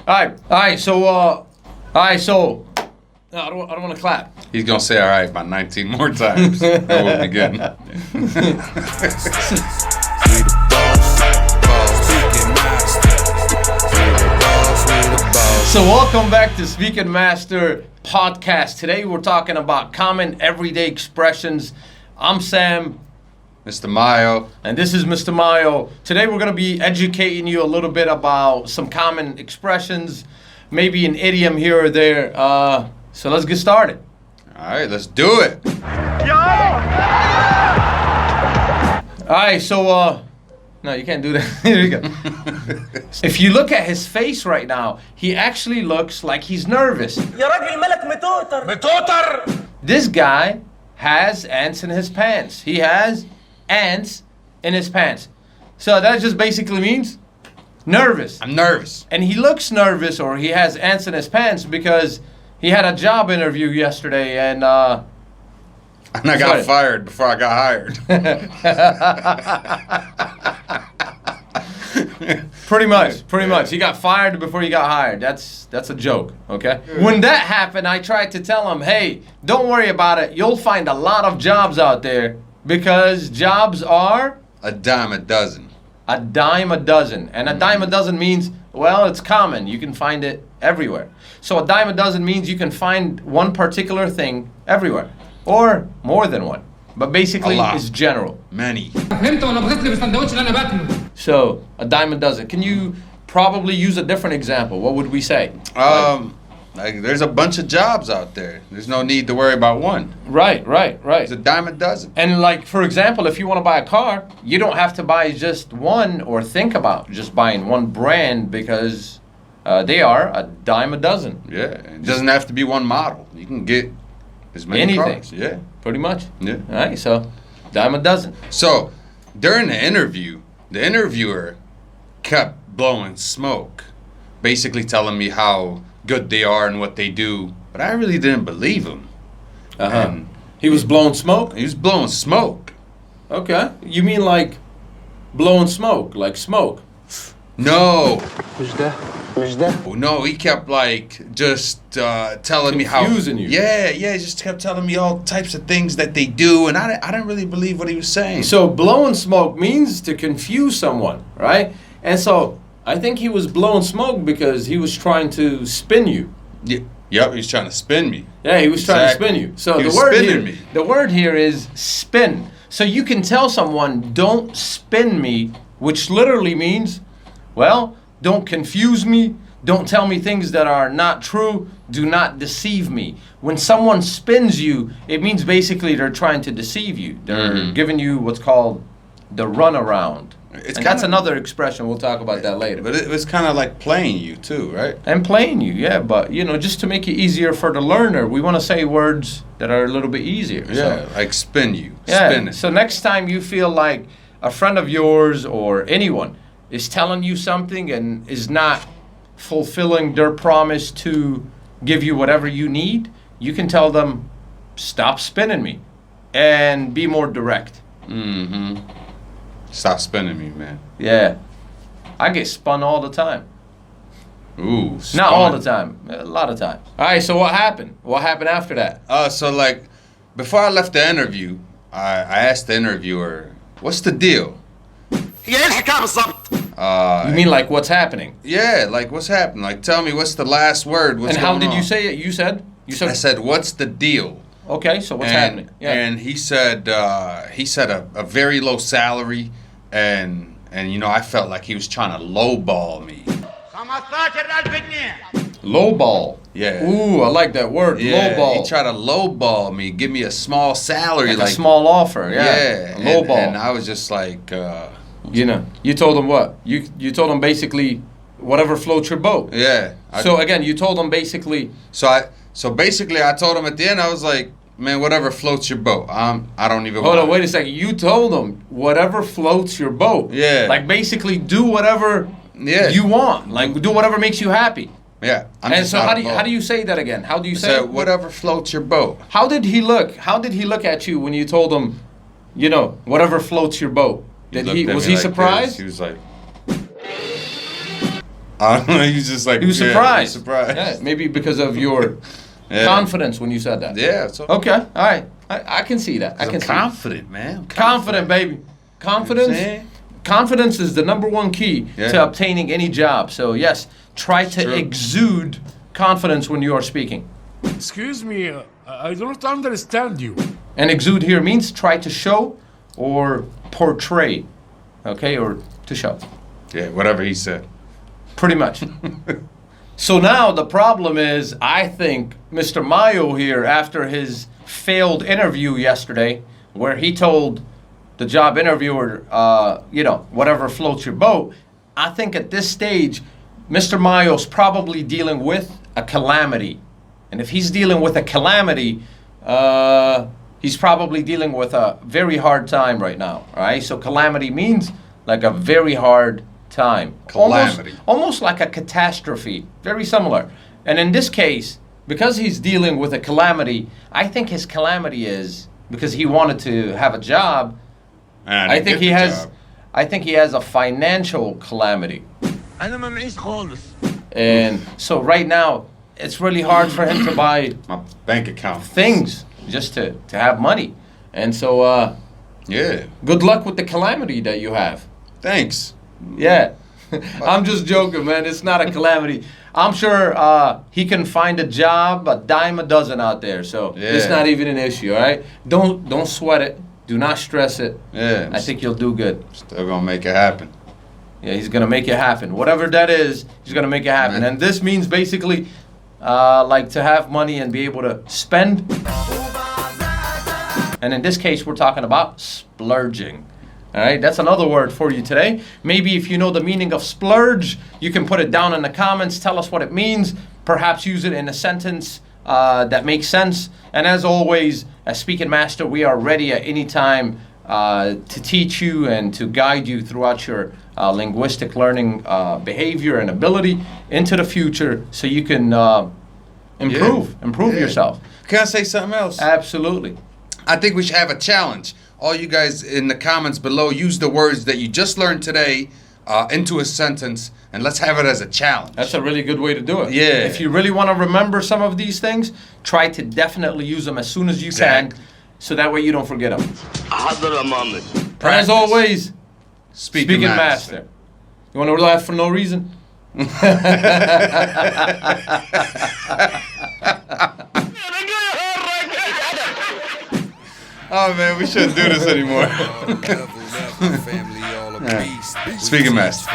Alright, so, no, I don't want to clap. He's gonna say all right about 19 more times. And we'll begin. So welcome back to Speaking Master Podcast. Today we're talking about common everyday expressions. I'm Sam. Mr. Mayo. And this is Mr. Mayo. Today we're going to be educating you a little bit about some common expressions, maybe an idiom here or there. So let's get started. All right, let's do it. All right, so, no, you can't do that. Here you go. If you look at his face right now, he actually looks like he's nervous. This guy has ants in his pants. He has ants in his pants. So that just basically means nervous. I'm nervous. And he looks nervous, or he has ants in his pants, because he had a job interview yesterday and I got fired before I got hired. Pretty much. He got fired before he got hired. That's a joke, okay? When that happened, I tried to tell him, hey, don't worry about it. You'll find a lot of jobs out there, because jobs are a dime a dozen. A dime a dozen. And a dime a dozen means, well, it's common. You can find it everywhere. So a dime a dozen means you can find one particular thing everywhere. Or more than one. But basically, it's general. Many. So, a dime a dozen. Can you probably use a different example? What would we say? Like there's a bunch of jobs out there. There's no need to worry about one. Right. It's a dime a dozen. And like, for example, if you want to buy a car, you don't have to buy just one or think about just buying one brand, because they are a dime a dozen. Yeah, it doesn't have to be one model. You can get as many anything. cars. Yeah. Pretty much. Yeah. All right, so dime a dozen. So, during the interview, the interviewer kept blowing smoke, basically telling me how good they are and what they do, but I really didn't believe him. And he was blowing smoke? He was blowing smoke. Okay. You mean like blowing smoke, like smoke? No. مش ده. No, he kept like just telling me how... Confusing you. Yeah, he just kept telling me all types of things that they do, and I didn't really believe what he was saying. So blowing smoke means to confuse someone, right? And so I think he was blowing smoke because he was trying to spin you. Yeah. Yep, he was trying to spin me. Yeah, he was trying to spin you. So he the word here is spin. So you can tell someone, don't spin me, which literally means, well, don't confuse me. Don't tell me things that are not true. Do not deceive me. When someone spins you, it means basically they're trying to deceive you. They're giving you what's called the runaround. And that's another expression. We'll talk about that later. But it was kind of like playing you too, right? And playing you, yeah. But, just to make it easier for the learner, we want to say words that are a little bit easier. Yeah, like spin you. Yeah. Spin it. So next time you feel like a friend of yours or anyone is telling you something and is not fulfilling their promise to give you whatever you need, you can tell them, stop spinning me, and be more direct. Stop spinning me, man. Yeah. I get spun all the time. Ooh, spun. Not all the time. A lot of time. All right, so what happened? What happened after that? So like, before I left the interview, I asked the interviewer, what's the deal? You mean like what's happening? Yeah, like what's happening? Like tell me what's the last word? What's and how going did on? you say it? You said? I said, what's the deal? Okay, so what's happening? Yeah. And he said a very low salary, and I felt like he was trying to lowball me. Lowball. Yeah. Ooh, I like that word. Yeah, Lowball. he tried to lowball me, give me a small salary, like a small offer. Yeah. Lowball. And I was just like, you told him what? You told him basically whatever floats your boat. Yeah. So again, you told him basically. So basically, I told him at the end, I was like, man, whatever floats your boat. I don't even. Hold on, wait a second. You told him whatever floats your boat. Yeah. Like basically, do whatever you want. Like do whatever makes you happy. Yeah. And so how do you say that again? How do you say it? Whatever floats your boat. How did he look? How did he look at you when you told him, whatever floats your boat? Was he surprised? He was like, I don't know. He was just like He was surprised. Surprised. Yeah, maybe because of your confidence when you said that. Yeah. So Okay. All right. I can see that. I can I'm see confident, man. I'm confident, baby. Confidence. You know what I'm saying? Confidence is the number one key to obtaining any job. So yes, try to true. exude confidence when you are speaking. Excuse me, I don't understand you. And exude here means try to show or portray, okay, or to show. Yeah, whatever he said. Pretty much. So now the problem is, I think Mr. Mayo here, after his failed interview yesterday, where he told the job interviewer, whatever floats your boat, I think at this stage, Mr. Mayo's probably dealing with a calamity. And if he's dealing with a calamity, he's probably dealing with a very hard time right now, all right? So calamity means like a very hard time. Calamity. Almost like a catastrophe, very similar. And in this case, because he's dealing with a calamity, I think his calamity is because he wanted to have a job. And I think he has a financial calamity. And so right now, it's really hard for him to buy my bank account things just to have money. And so, yeah. Good luck with the calamity that you have. Thanks. Yeah. I'm just joking, man. It's not a calamity. I'm sure he can find a job, a dime a dozen out there. So it's not even an issue, all right? Don't sweat it. Do not stress it. Yeah. I think you'll do good. Still gonna make it happen. Yeah, he's gonna make it happen. Whatever that is, he's gonna make it happen. Man. And this means basically like to have money and be able to spend. And in this case, we're talking about splurging. All right, that's another word for you today. Maybe if you know the meaning of splurge, you can put it down in the comments. Tell us what it means. Perhaps use it in a sentence that makes sense. And as always, as Speaking Master, we are ready at any time to teach you and to guide you throughout your linguistic learning behavior and ability into the future so you can improve yourself. Can I say something else? Absolutely. I think we should have a challenge. All you guys in the comments below, use the words that you just learned today into a sentence, and let's have it as a challenge. That's a really good way to do it. Yeah. If you really want to remember some of these things, try to definitely use them as soon as you can, so that way you don't forget them. And as always, Speaking Master. You want to laugh for no reason? Oh man, we shouldn't do this anymore. Speaking Master.